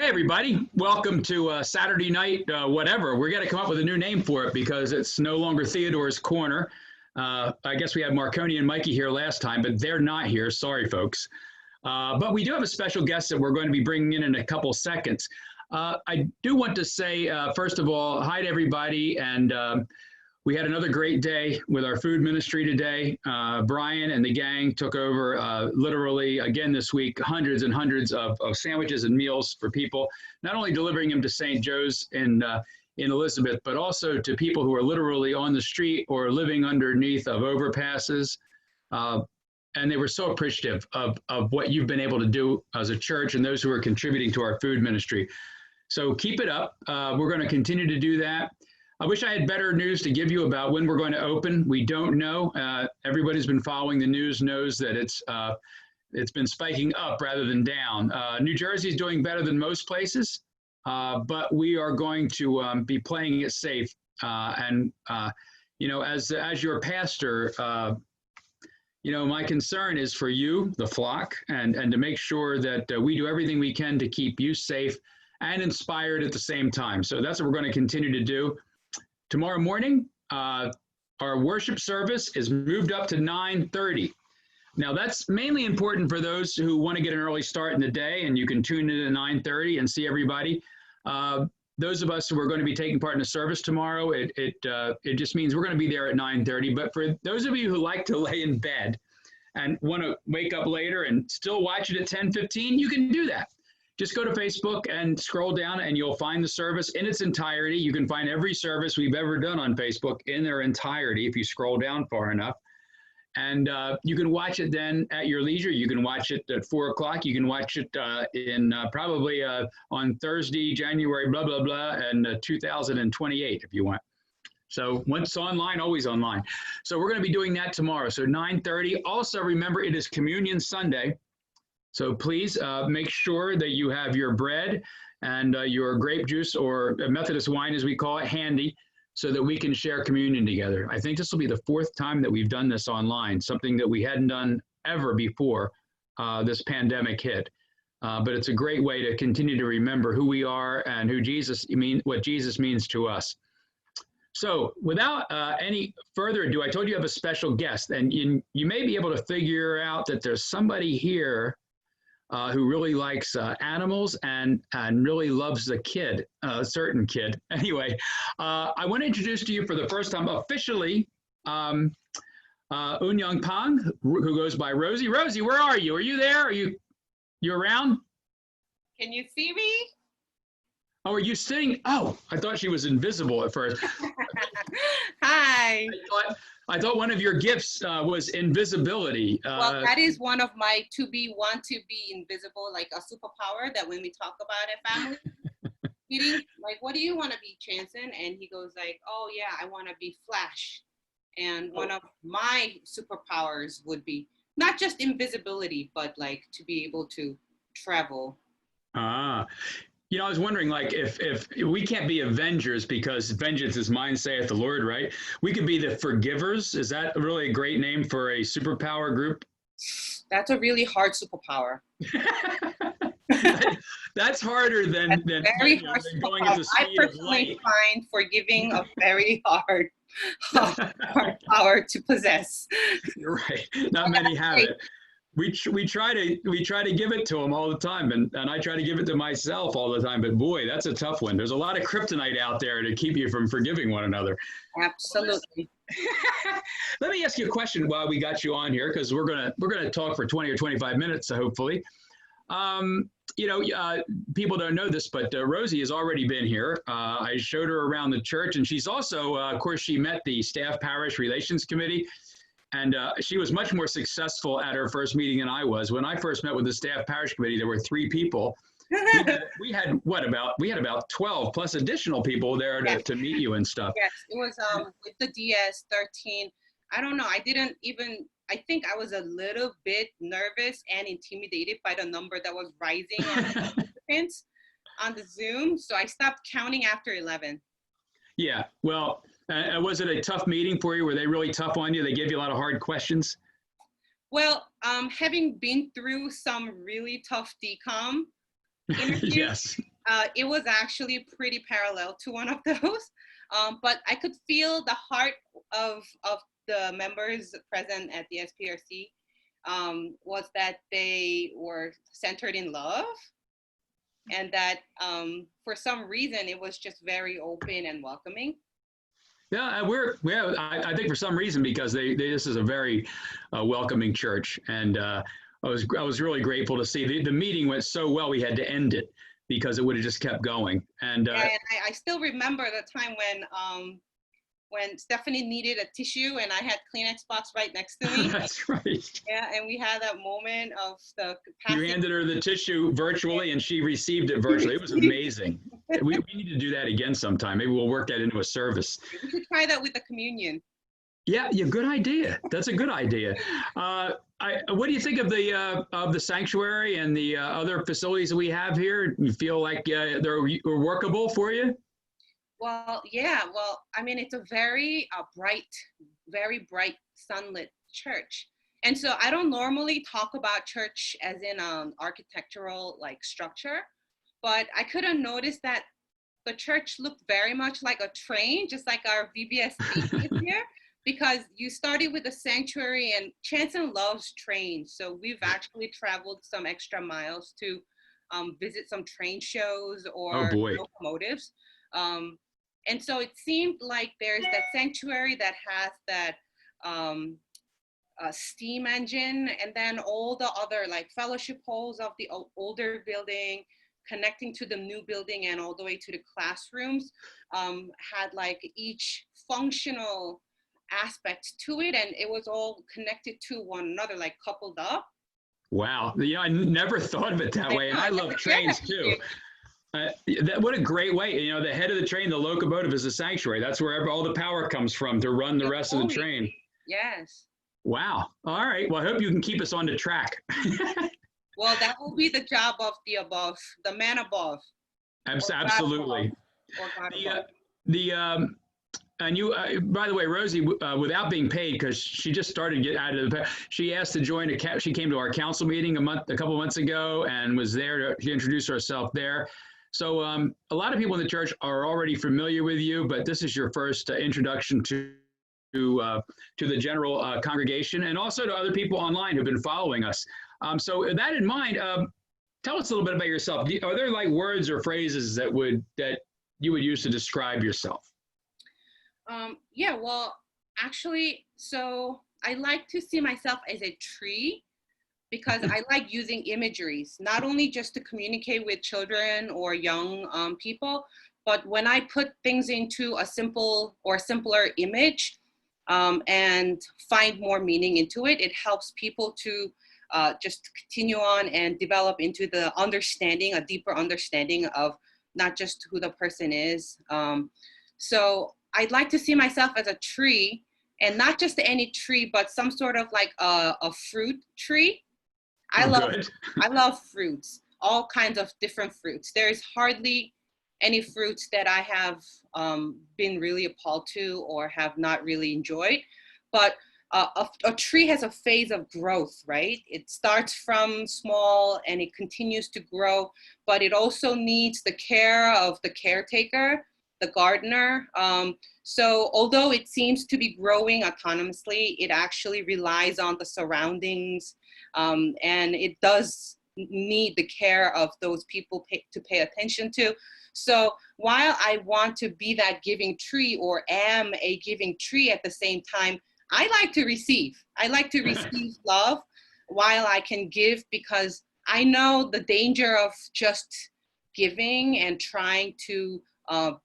Hey everybody, welcome to Saturday night, whatever. We're going to come up with a new name for it because it's no longer Theodore's Corner. I guess we had Marconi and Mikey here last time, but they're not here. Sorry, folks. But we do have a special guest that we're going to be bringing in a couple seconds. I do want to say, first of all, hi to everybody. And we had another great day with our food ministry today. Brian and the gang took over literally again this week, hundreds and hundreds of sandwiches and meals for people, not only delivering them to St. Joe's in Elizabeth, but also to people who are literally on the street or living underneath of overpasses. And they were so appreciative of what you've been able to do as a church and those who are contributing to our food ministry. So keep it up. We're going to continue to do that. I wish I had better news to give you about when we're going to open. We don't know. Everybody's been following the news knows that it's been spiking up rather than down. New Jersey is doing better than most places, but we are going to be playing it safe. And you know, as your pastor, you know, my concern is for you, the flock, and to make sure that we do everything we can to keep you safe and inspired at the same time. So that's what we're going to continue to do. Tomorrow morning, our worship service is moved up to 9:30. Now, that's mainly important for those who want to get an early start in the day, and you can tune in at 9:30 and see everybody. Those of us who are going to be taking part in the service tomorrow, it just means we're going to be there at 9:30. But for those of you who like to lay in bed and want to wake up later and still watch it at 10:15, you can do that. Just go to Facebook and scroll down and you'll find the service in its entirety. You can find every service we've ever done on Facebook in their entirety if you scroll down far enough. And you can watch it then at your leisure. You can watch it at 4 o'clock. You can watch it probably on Thursday, January, blah, blah, blah, and 2028 if you want. So once online, always online. So we're going to be doing that tomorrow. So 9:30. Also, remember, it is Communion Sunday. So please make sure that you have your bread and your grape juice or Methodist wine, as we call it, handy so that we can share communion together. I think this will be the 4th time that we've done this online, something that we hadn't done ever before this pandemic hit. But it's a great way to continue to remember who we are and what Jesus means to us. So without any further ado, I told you I have a special guest, and you may be able to figure out that there's somebody here who really likes animals and really loves the kid, a certain kid. Anyway, I want to introduce to you for the first time officially Young Pang, who goes by Rosie. Rosie, where are you? Are you there? Are you around? Can you see me? Oh, are you sitting? Oh, I thought she was invisible at first. Hi. I thought one of your gifts was invisibility. Well, that is one of my want to be invisible, like a superpower that when we talk about a family meeting, like, what do you want to be, Chanson? And he goes like, oh yeah, I want to be Flash. And one of my superpowers would be not just invisibility, but like to be able to travel. You know, I was wondering, like, if we can't be Avengers because vengeance is mine, saith the Lord, right? We could be the Forgivers. Is that really a great name for a superpower group? That's a really hard superpower. That's harder than very hard than going at the speed of light. I find forgiving a very hard power to possess. You're right. Not many have it. We try to give it to them all the time, and I try to give it to myself all the time. But boy, that's a tough one. There's a lot of kryptonite out there to keep you from forgiving one another. Absolutely. Let me ask you a question while we got you on here, because we're gonna talk for 20 or 25 minutes, hopefully. You know, people don't know this, but Rosie has already been here. I showed her around the church, and she's also, of course, she met the Staff Parish Relations Committee. And she was much more successful at her first meeting than I was. When I first met with the Staff Parish Committee, there were 3 people. We had about 12 plus additional people there to meet you and stuff. Yes, it was with the DS 13. I don't know. I think I was a little bit nervous and intimidated by the number that was rising on participants on the Zoom. So I stopped counting after 11. Yeah, well, was it a tough meeting for you? Were they really tough on you? They gave you a lot of hard questions? Well, having been through some really tough DCOM interviews, yes. It was actually pretty parallel to one of those, but I could feel the heart of the members present at the SPRC was that they were centered in love, and that for some reason it was just very open and welcoming. Yeah, I think for some reason because this is a very welcoming church, and I was really grateful to see the meeting went so well we had to end it because it would have just kept going. And yeah, and I still remember the time when Stephanie needed a tissue and I had Kleenex box right next to me. that's right. Yeah, and we had that moment of the You passing. handed her the tissue virtually, and she received it virtually. It was amazing. We need to do that again sometime. Maybe we'll work that into a service. We should try that with the communion. Yeah, good idea. That's a good idea. What do you think of the sanctuary and the other facilities that we have here? You feel like they're workable for you? Well, yeah. Well, I mean, it's a very very bright, sunlit church. And so I don't normally talk about church as in architectural like structure, but I could have noticed that the church looked very much like a train, just like our VBSC is here, because you started with a sanctuary, and Chanson loves trains. So we've actually traveled some extra miles to visit some train shows or locomotives. And so it seemed like there's that sanctuary that has that steam engine, and then all the other like fellowship halls of the older building connecting to the new building and all the way to the classrooms had like each functional aspect to it, and it was all connected to one another, like coupled up. Wow. Yeah, I never thought of it that way. And I love trains too. What a great way. You know, the head of the train, the locomotive, is a sanctuary. That's where all the power comes from to run the rest of the train. Yes. Wow. All right. Well, I hope you can keep us on the track. Well, that will be the job of the above, the man above. Absolutely. And you, by the way, Rosie, without being paid, because she just started to get out of the, she asked to join she came to our council meeting a couple months ago and was there to introduce herself there. So a lot of people in the church are already familiar with you, but this is your first introduction to the general congregation, and also to other people online who've been following us. So with that in mind, tell us a little bit about yourself. Are there like words or phrases that you would use to describe yourself? Yeah, well, actually, so I like to see myself as a tree because I like using imageries, not only just to communicate with children or young people, but when I put things into a simple or simpler image and find more meaning into it, it helps people to just continue on and develop into the understanding, a deeper understanding of not just who the person is. So I'd like to see myself as a tree, and not just any tree, but some sort of like a fruit tree. I love fruits, all kinds of different fruits. There's hardly any fruits that I have been really appalled to or have not really enjoyed. But a tree has a phase of growth, right? It starts from small and it continues to grow, but it also needs the care of the caretaker, the gardener. So although it seems to be growing autonomously, it actually relies on the surroundings, and it does need the care of those people to pay attention to. So while I want to be that giving tree, or am a giving tree at the same time, I like to receive. I like to receive love while I can give, because I know the danger of just giving and trying to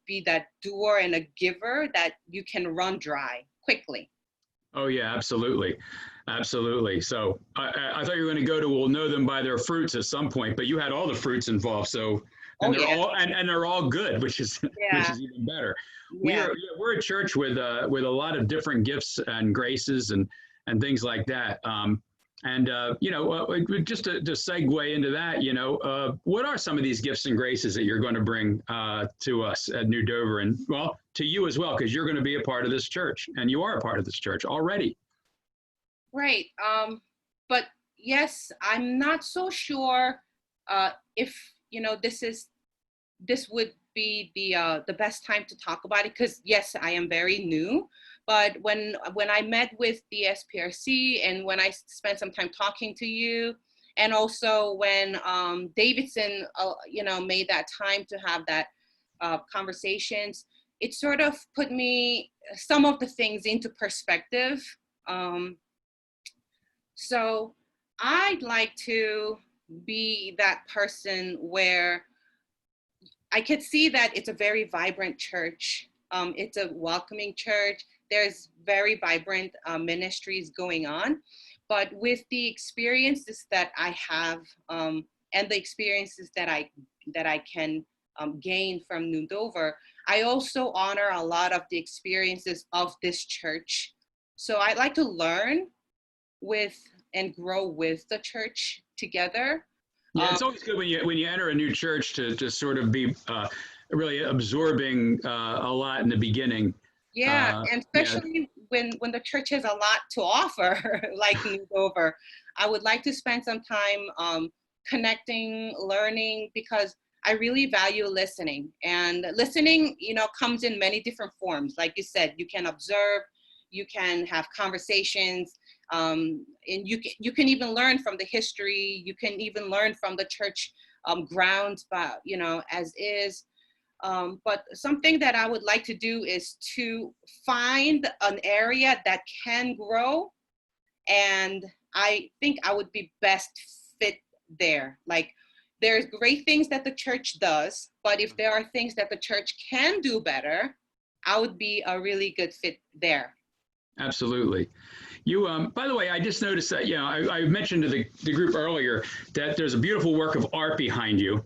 be that doer and a giver, that you can run dry quickly. Oh yeah, absolutely. Absolutely. So I thought you were going to go to, we'll know them by their fruits at some point, but you had all the fruits involved. So, and they're all good, which is even better. Yeah. We're a church with a lot of different gifts and graces and things like that. Just to segue into that, what are some of these gifts and graces that you're going to bring to us at New Dover, and well, to you as well, because you're going to be a part of this church, and you are a part of this church already. Right. But yes, I'm not so sure if, this is this would be the best time to talk about it, because yes, I am very new, but when I met with the SPRC and when I spent some time talking to you, and also when Davidson, made that time to have that conversations, it sort of put me some of the things into perspective. So I'd like to be that person where I could see that it's a very vibrant church. It's a welcoming church. There's very vibrant ministries going on. But with the experiences that I have and the experiences that I can gain from New Dover, I also honor a lot of the experiences of this church. So I'd like to learn with and grow with the church together. Yeah, it's always good when you enter a new church to sort of be really absorbing a lot in the beginning. Yeah, and especially when the church has a lot to offer, like New Dover. I would like to spend some time connecting, learning, because I really value listening. And listening, comes in many different forms. Like you said, you can observe, you can have conversations, and you can even learn from the history. You can even learn from the church grounds, but as is. But something that I would like to do is to find an area that can grow, and I think I would be best fit there. Like, there's great things that the church does, but if there are things that the church can do better, I would be a really good fit there. Absolutely. You, by the way, I just noticed that, I mentioned to the group earlier that there's a beautiful work of art behind you.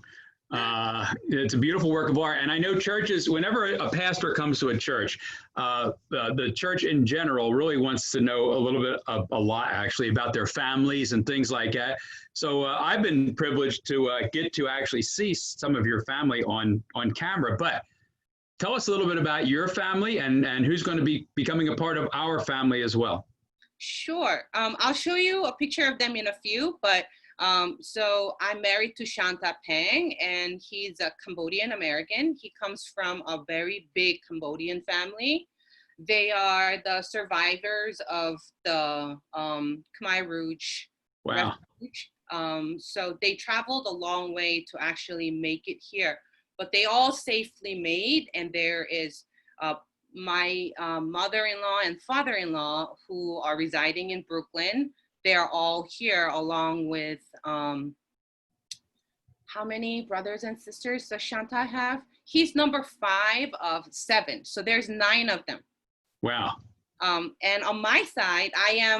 It's a beautiful work of art. And I know churches, whenever a pastor comes to a church, the church in general really wants to know a little bit, a lot actually, about their families and things like that. So I've been privileged to get to actually see some of your family on camera. But tell us a little bit about your family and who's going to be becoming a part of our family as well. Sure. I'll show you a picture of them in a few, but so I'm married to Shanta Pang, and he's a Cambodian American. He comes from a very big Cambodian family. They are the survivors of the Khmer Rouge. Wow. Refuge. So they traveled a long way to actually make it here, but they all safely made. And there is my mother-in-law and father-in-law who are residing in Brooklyn. They are all here, along with how many brothers and sisters does Shanta have? He's number 5 of 7. So there's 9 of them. Wow. And on my side, I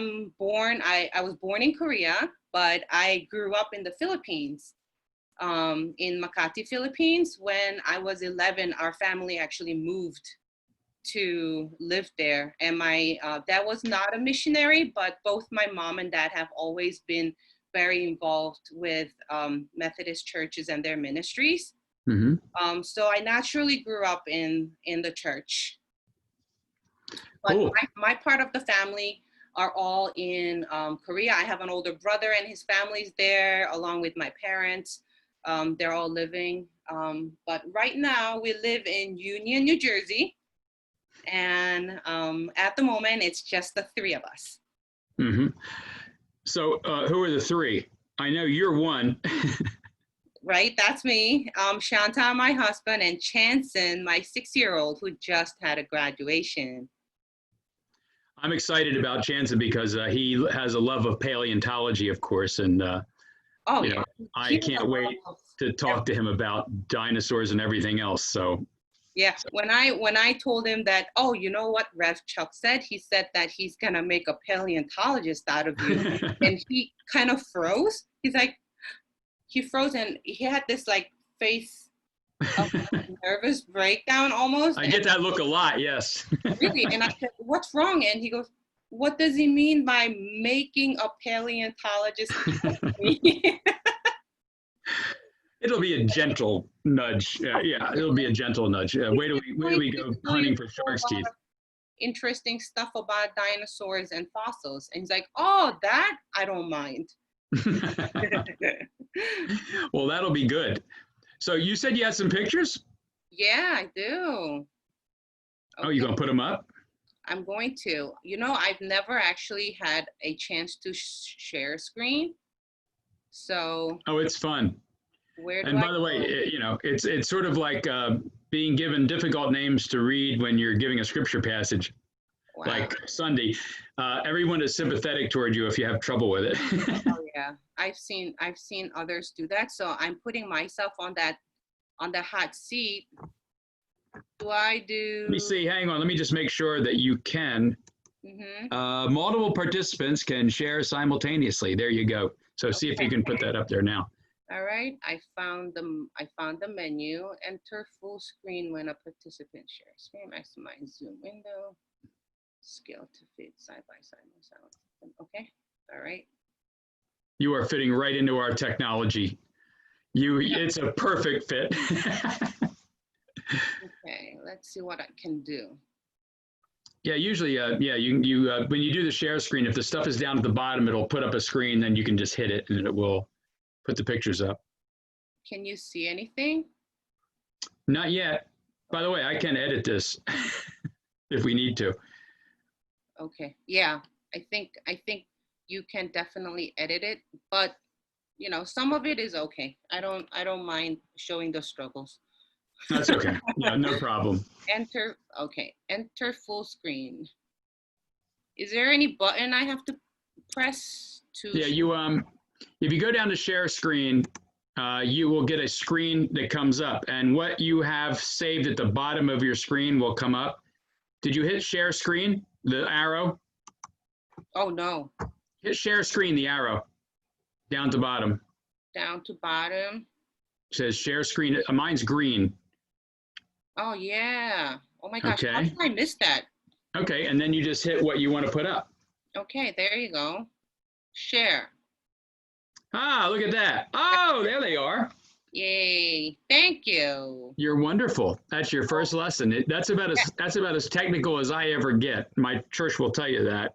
was born in Korea, but I grew up in the Philippines, in Makati, Philippines. When I was 11, our family actually moved to live there, and my dad was not a missionary, but both my mom and dad have always been very involved with Methodist churches and their ministries. Mm-hmm. So I naturally grew up in the church. But cool. my part of the family are all in Korea. I have an older brother and his family's there, along with my parents. They're all living. But right now we live in Union, New Jersey. And at the moment, it's just the 3 of us. Mm-hmm. So who are the 3? I know you're one. Right, that's me. Shanta, my husband, and Chanson, my 6-year-old, who just had a graduation. I'm excited about Chanson because he has a love of paleontology, of course, and I can't wait to talk to him about dinosaurs and everything else. So. Yeah, when I told him that, oh, you know what Rev Chuck said? He said that he's gonna make a paleontologist out of you. And he kind of froze. He froze, and he had this like face of nervous breakdown almost. I get that look a lot, yes. Really, and I said, what's wrong? And he goes, what does he mean by making a paleontologist out of me? It'll be a gentle nudge. It'll be a gentle nudge. Where do we go hunting for shark's teeth? Interesting stuff about dinosaurs and fossils. And he's like, oh, that I don't mind. Well, that'll be good. So you said you had some pictures? Yeah, I do. Oh, you gonna put them up? I'm going to. I've never actually had a chance to share screen. So Oh, it's fun. where do And I by the way, go? it's sort of like being given difficult names to read when you're giving a scripture passage, Wow. like Sunday. Everyone is sympathetic toward you if you have trouble with it. Oh yeah. I've seen others do that. So I'm putting myself on the hot seat. Do I Let me do? see. Hang on. Let me just make sure that you can. Mm-hmm. Multiple participants can share simultaneously. There you go. So see if you can put that up there now. All right. I found the menu. Enter full screen when a participant shares screen. Maximize Zoom window. Scale to fit side by side. Okay. All right. You are fitting right into our technology. It's a perfect fit. Okay. Let's see what I can do. Yeah, usually, you when you do the share screen, if the stuff is down at the bottom, it'll put up a screen. Then you can just hit it, and it will put the pictures up. Can you see anything? Not yet. By the way, I can edit this if we need to. Okay. Yeah. I think you can definitely edit it, but some of it is okay. I don't mind showing the struggles. That's okay. Yeah, no problem. Enter. Okay. Enter full screen. Is there any button I have to press to? Yeah, if you go down to share screen, you will get a screen that comes up, and what you have saved at the bottom of your screen will come up. Did you hit share screen, the arrow? Oh no. Hit share screen, the arrow, down to bottom. Down to bottom. It says share screen. Mine's green. Oh yeah. Oh my gosh. How Okay. did I miss that? Okay, and then you just hit what you want to put up. Okay, there you go. Share. Ah, look at that. Oh, there they are. Yay. Thank you. You're wonderful. That's your first lesson. That's about as technical as I ever get. My church will tell you that.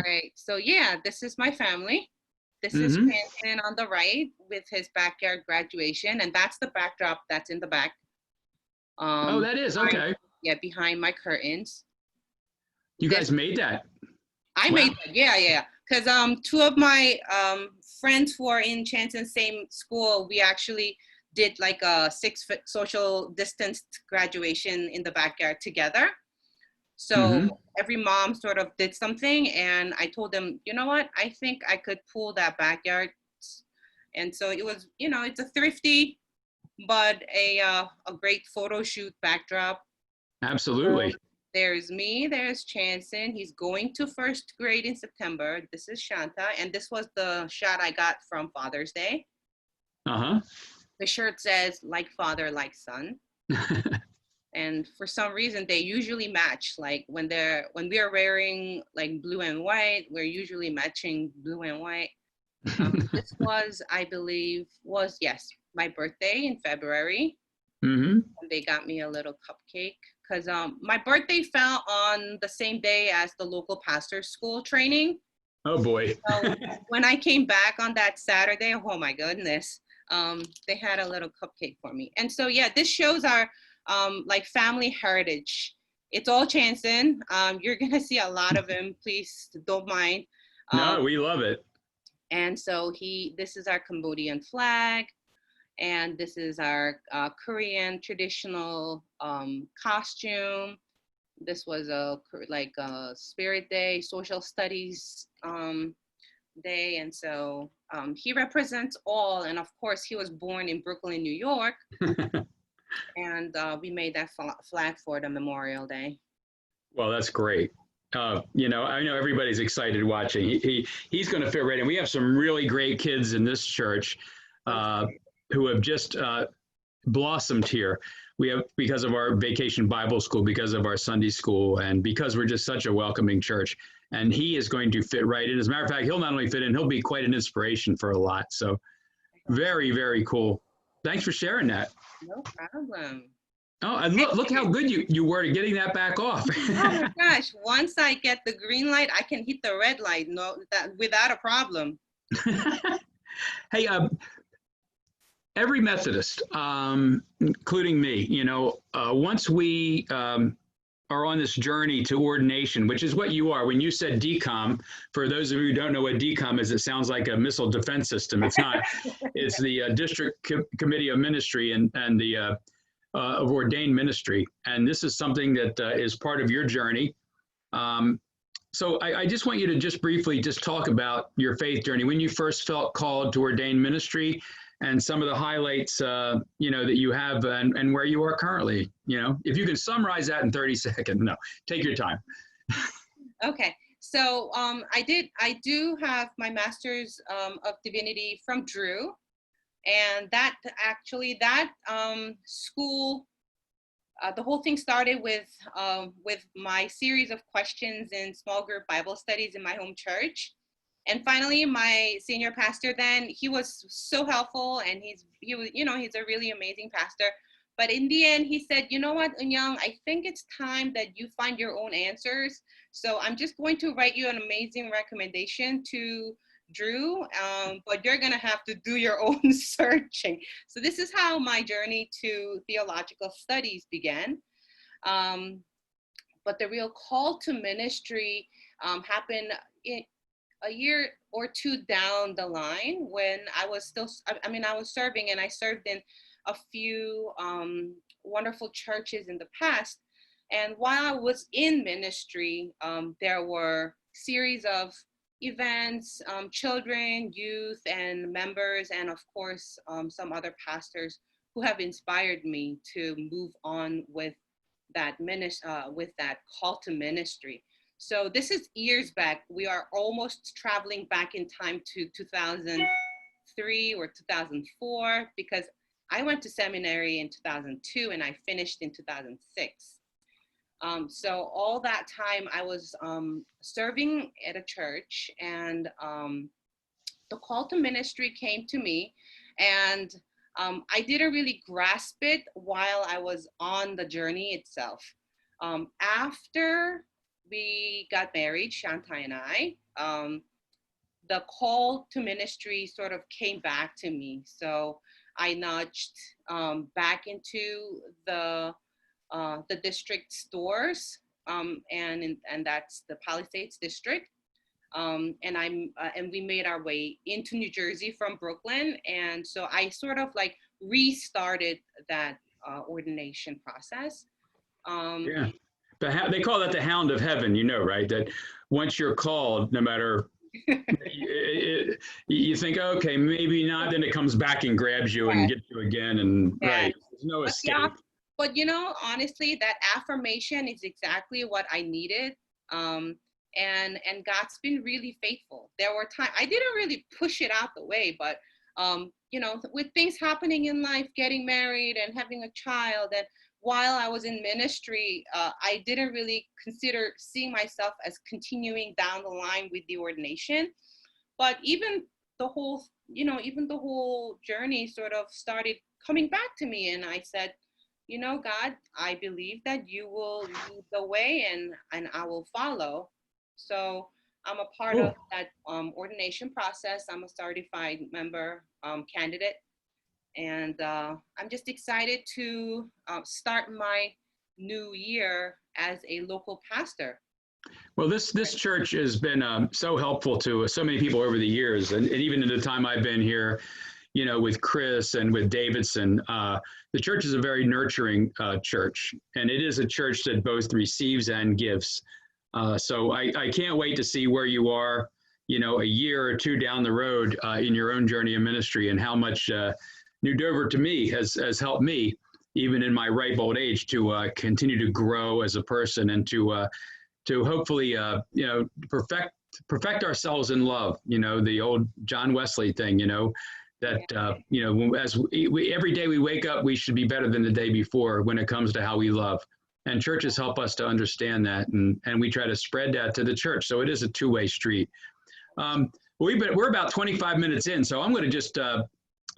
Right. So yeah, this is my family. This is Mhm. Hanson on the right with his backyard graduation, and that's the backdrop that's in the back. Oh, that is okay. Yeah, behind my curtains. You This guys made that. I Wow. made that. Yeah. Because two of my friends who are in Chanson same school, we actually did like a 6-foot social distanced graduation in the backyard together. So Mhm. every mom sort of did something, and I told them, you know what? I think I could pull that backyard. And so it was, it's a thrifty, but a great photo shoot backdrop. Absolutely. So there's me, there's Chanson. He's going to first grade in September. This is Shanta, and this was the shot I got from Father's Day. Uh-huh. The shirt says, like father, like son. And for some reason, they usually match. Like when we are wearing like blue and white, we're usually matching blue and white. This was, I believe, yes, my birthday in February. Mhm. And they got me a little cupcake because my birthday fell on the same day as the local pastor's school training. Oh boy. So when I came back on that Saturday, oh my goodness, they had a little cupcake for me. And so yeah, this shows our like family heritage. It's all Chanson. You're gonna see a lot of him. Please don't mind. No, we love it. And so this is our Cambodian flag. And this is our Korean traditional costume. This was a Spirit Day, social studies day. And so he represents all. And of course, he was born in Brooklyn, New York. And we made that flag for the Memorial Day. Well, that's great. I know everybody's excited watching. He's going to fit right in. We have some really great kids in this church who have just blossomed here. We have, because of our vacation Bible school, because of our Sunday school, and because we're just such a welcoming church. And he is going to fit right in. As a matter of fact, he'll not only fit in, he'll be quite an inspiration for a lot. So very, very cool. Thanks for sharing that. No problem. Oh, and look how good you were to getting that back off. Oh my gosh, once I get the green light, I can hit the red light without a problem. Hey, every Methodist, including me, once we are on this journey to ordination, which is what you are. When you said DCOM, for those of you who don't know what DCOM is, it sounds like a missile defense system. It's not. It's the District Committee of Ministry and the of ordained ministry. And this is something that is part of your journey. So I just want you to just briefly just talk about your faith journey, when you first felt called to ordained ministry, and some of the highlights, that you have, and where you are currently. If you can summarize that in 30 seconds. No, take your time. Okay, so I do have my Master's of Divinity from Drew, and that school. The whole thing started with my series of questions in small group Bible studies in my home church. And finally, my senior pastor then, he was so helpful, and he's a really amazing pastor. But in the end, he said, you know what, Unyang, I think it's time that you find your own answers. So I'm just going to write you an amazing recommendation to Drew, but you're going to have to do your own searching. So this is how my journey to theological studies began. But the real call to ministry happened a year or two down the line, when I was I was serving, and I served in a few wonderful churches in the past. And while I was in ministry, there were series of events, children, youth, and members, and of course, some other pastors who have inspired me to move on with that call to ministry. So this is years back. We are almost traveling back in time to 2003 or 2004, because I went to seminary in 2002 and I finished in 2006. So all that time I was serving at a church, and the call to ministry came to me, and I didn't really grasp it while I was on the journey itself. After we got married, Shantai and I, the call to ministry sort of came back to me. So I nudged back into the district stores, and that's the Palisades district. And we made our way into New Jersey from Brooklyn. And so I sort of like restarted that ordination process. Yeah. They call that the hound of heaven, right? That once you're called, no matter, you think, okay, maybe not, then it comes back and grabs you and gets you again. And right, there's no escape. Yeah, but honestly, that affirmation is exactly what I needed. And God's been really faithful. There were times I didn't really push it out the way, but with things happening in life, getting married and having a child, and while I was in ministry, I didn't really consider seeing myself as continuing down the line with the ordination. But even the whole journey sort of started coming back to me, and I said, God, I believe that you will lead the way, and I will follow. So I'm a part of that ordination process. I'm a certified member candidate. And I'm just excited to start my new year as a local pastor. Well, this church has been so helpful to so many people over the years, and even in the time I've been here, with Chris and with Davidson. The church is a very nurturing church, and it is a church that both receives and gives. So I can't wait to see where you are, a year or two down the road in your own journey of ministry, and how much New Dover to me has helped me, even in my ripe old age, to continue to grow as a person, and to hopefully perfect ourselves in love. The old John Wesley thing. That as every day we wake up, we should be better than the day before when it comes to how we love. And churches help us to understand that, and we try to spread that to the church. So it is a two-way street. We're about 25 minutes in, so I'm going to just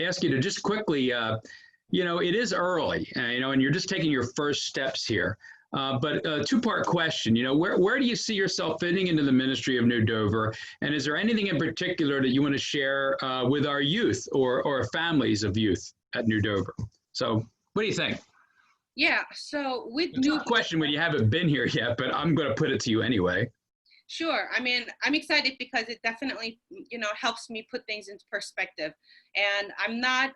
ask you to just quickly, it is early, and you're just taking your first steps here. But a two-part question, where do you see yourself fitting into the ministry of New Dover? And is there anything in particular that you want to share with our youth or families of youth at New Dover. So what do you think? Yeah, so with A tough question when you haven't been here yet, but I'm going to put it to you anyway. Sure. I mean, I'm excited because it definitely, helps me put things into perspective. And I'm not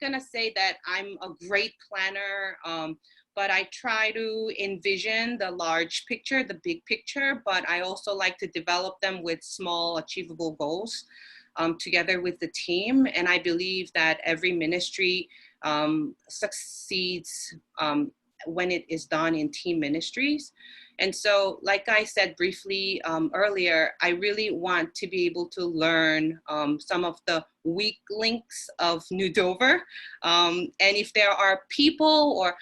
gonna say that I'm a great planner, but I try to envision the large picture, the big picture. But I also like to develop them with small, achievable goals, together with the team. And I believe that every ministry succeeds when it is done in team ministries. And so, like I said briefly earlier, I really want to be able to learn some of the weak links of New Dover. And if there are people or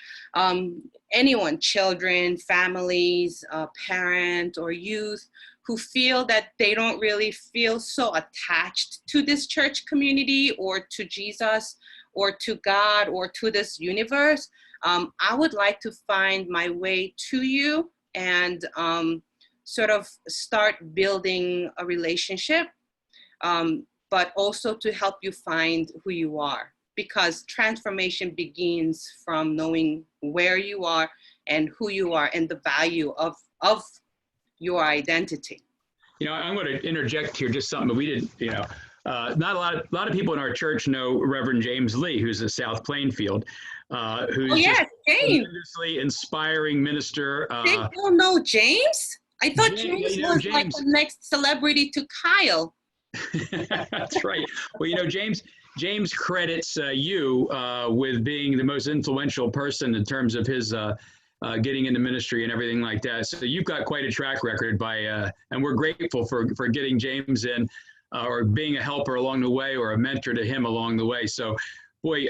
anyone, children, families, parents, or youth, who feel that they don't really feel so attached to this church community or to Jesus or to God or to this universe, I would like to find my way to you and sort of start building a relationship, but also to help you find who you are, because transformation begins from knowing where you are and who you are and the value of your identity. I'm going to interject here just something that we didn't, not a lot of people in our church know Reverend James Lee, who's a South Plainfield, who's Yes, just James. tremendously inspiring minister. They don't know James? I thought James was James. like the next celebrity to Kyle. That's right. Well, James credits you with being the most influential person in terms of his getting into ministry and everything like that. So you've got quite a track record and we're grateful for getting James in or being a helper along the way or a mentor to him along the way. So, boy,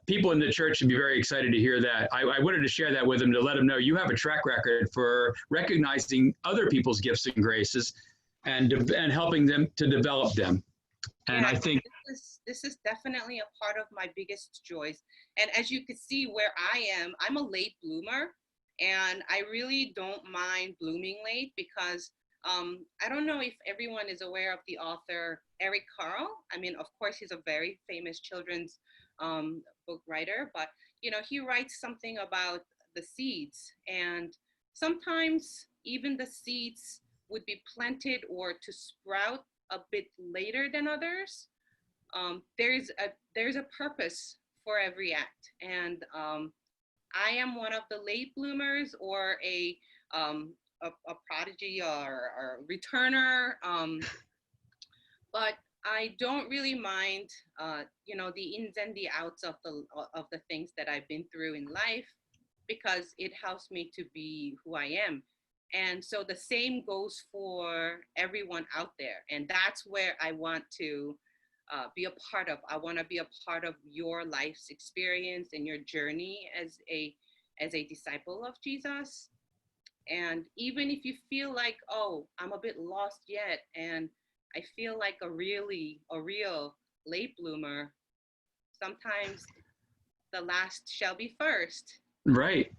people in the church should be very excited to hear that. I wanted to share that with them to let them know you have a track record for recognizing other people's gifts and graces and helping them to develop them. And yeah, I think this is definitely a part of my biggest joys. And as you can see where I am, I'm a late bloomer. And I really don't mind blooming late because I don't know if everyone is aware of the author Eric Carle. I mean, of course, he's a very famous children's book writer, but he writes something about the seeds, and sometimes even the seeds would be planted or to sprout a bit later than others. There's a purpose for every act, and I am one of the late bloomers or a prodigy or returner, but I don't really mind, the ins and the outs of the things that I've been through in life, because it helps me to be who I am. And so the same goes for everyone out there, and that's where I want to be a part of. I want to be a part of your life's experience and your journey as a disciple of Jesus. And even if you feel like, oh, I'm a bit lost yet, and I feel like a real late bloomer, sometimes the last shall be first. right.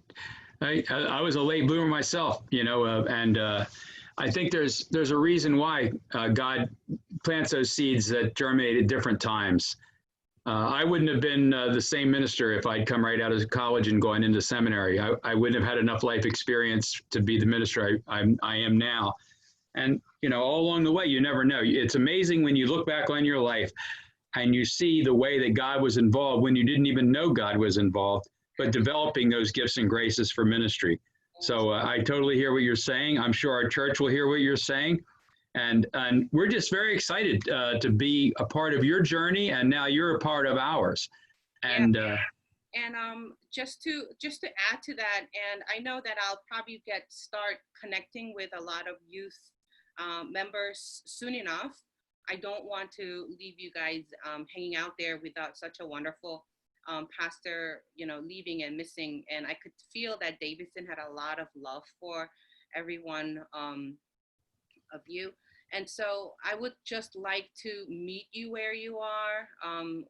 I was a late bloomer myself, and I think there's a reason why God plants those seeds that germinate at different times. I wouldn't have been the same minister if I'd come right out of college and gone into seminary. I wouldn't have had enough life experience to be the minister I am now. And, all along the way, you never know. It's amazing when you look back on your life and you see the way that God was involved when you didn't even know God was involved, but developing those gifts and graces for ministry. So I totally hear what you're saying. I'm sure our church will hear what you're saying. And we're just very excited to be a part of your journey, and now you're a part of ours. And just to add to that, and I know that I'll probably start connecting with a lot of youth members soon enough. I don't want to leave you guys hanging out there without such a wonderful pastor, leaving and missing. And I could feel that Davidson had a lot of love for everyone of you. And so I would just like to meet you where you are,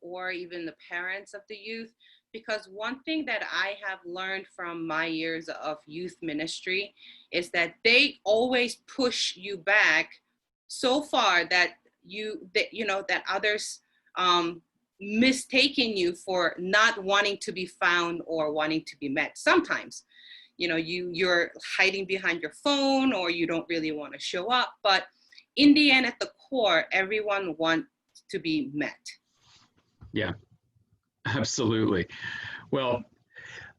or even the parents of the youth, because one thing that I have learned from my years of youth ministry is that they always push you back so far that that others mistaken you for not wanting to be found or wanting to be met. Sometimes, you're hiding behind your phone, or you don't really want to show up. But in the end, at the core, everyone wants to be met. Yeah, absolutely. Well,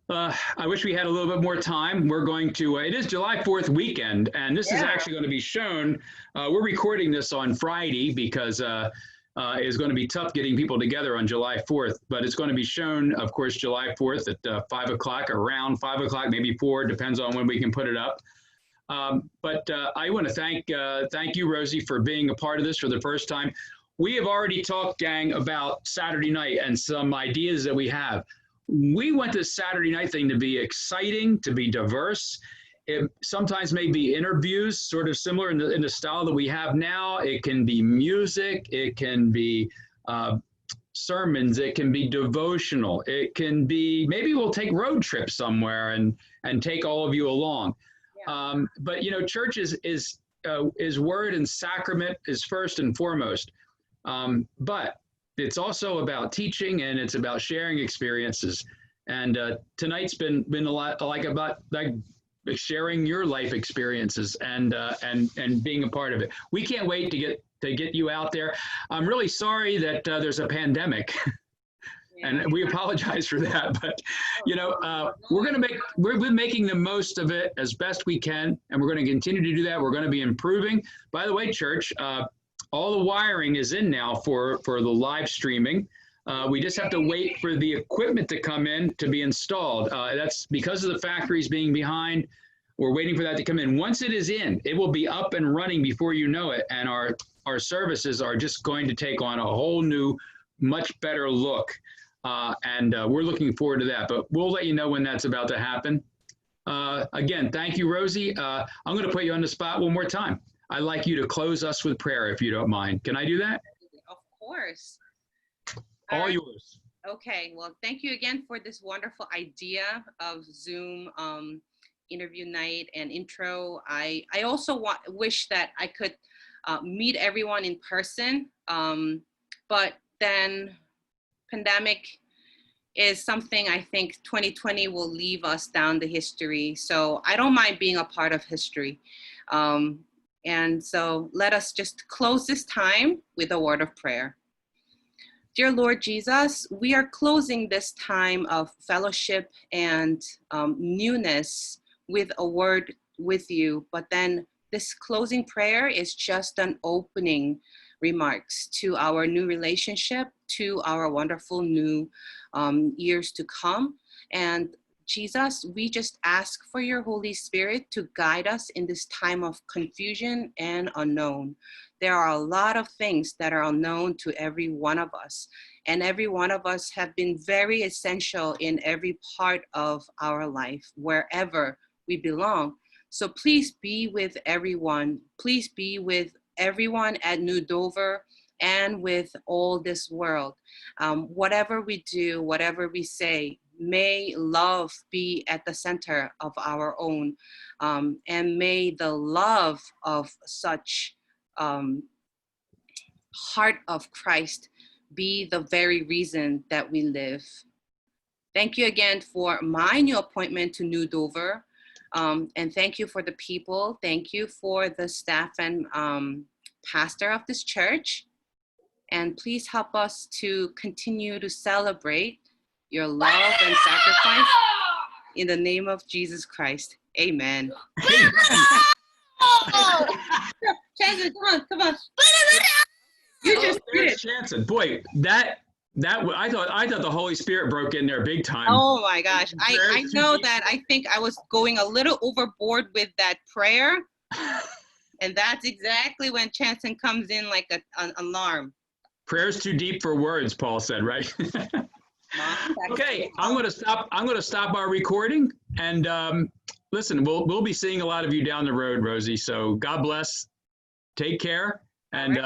I wish we had a little bit more time. We're going to, it is July 4th weekend, and this is actually going to be shown. We're recording this on Friday because it's going to be tough getting people together on July 4th, but it's going to be shown, of course, July 4th at 5 o'clock, around 5 o'clock, maybe 4, depends on when we can put it up. But I want to thank you, Rosie, for being a part of this for the first time. We have already talked, gang, about Saturday night and some ideas that we have. We want this Saturday night thing to be exciting, to be diverse. It sometimes may be interviews, sort of similar in the style that we have now. It can be music. It can be sermons. It can be devotional. It can be, maybe we'll take road trips somewhere and take all of you along. Yeah. But, church is word and sacrament is first and foremost. But it's also about teaching, and it's about sharing experiences. And tonight's been a lot about sharing your life experiences and being a part of it. We can't wait to get you out there. I'm really sorry that there's a pandemic. And we apologize for that, but we've been making the most of it as best we can, and we're going to continue to do that. We're going to be improving. By the way, church, all the wiring is in now for the live streaming. We just have to wait for the equipment to come in to be installed. That's because of the factories being behind. We're waiting for that to come in. Once it is in, it will be up and running before you know it, and our services are just going to take on a whole new, much better look. And we're looking forward to that, but we'll let you know when that's about to happen. Again, thank you, Rosie. I'm going to put you on the spot one more time. I'd like you to close us with prayer, if you don't mind. Can I do that? Of course. All yours. Okay. Well, thank you again for this wonderful idea of Zoom interview night and intro. I also wish that I could meet everyone in person, but then pandemic is something I think 2020 will leave us down the history. So I don't mind being a part of history. And so let us just close this time with a word of prayer. Dear Lord Jesus, we are closing this time of fellowship and newness with a word with you, but then this closing prayer is just an opening remarks to our new relationship, to our wonderful new years to come. And Jesus, we just ask for your Holy Spirit to guide us in this time of confusion and unknown. There are a lot of things that are unknown to every one of us, and every one of us have been very essential in every part of our life, wherever we belong. So please be with everyone. Please be with everyone at New Dover and with all this world. Whatever we do, whatever we say, may love be at the center of our own, and may the love of such heart of Christ be the very reason that we live. Thank you again for my new appointment to New Dover, and thank you for the people. Thank you for the staff and pastor of this church, and please help us to continue to celebrate your love and sacrifice in the name of Jesus Christ. Amen. Chanson, come on. You just did it. Chanson, boy, that I thought the Holy Spirit broke in there big time. Oh my gosh, I know that. I think I was going a little overboard with that prayer, and that's exactly when Chanson comes in like an alarm. Prayer's too deep for words, Paul said, right? Okay, I'm going to stop our recording, and listen, we'll be seeing a lot of you down the road, Rosie. So God bless. Take care, and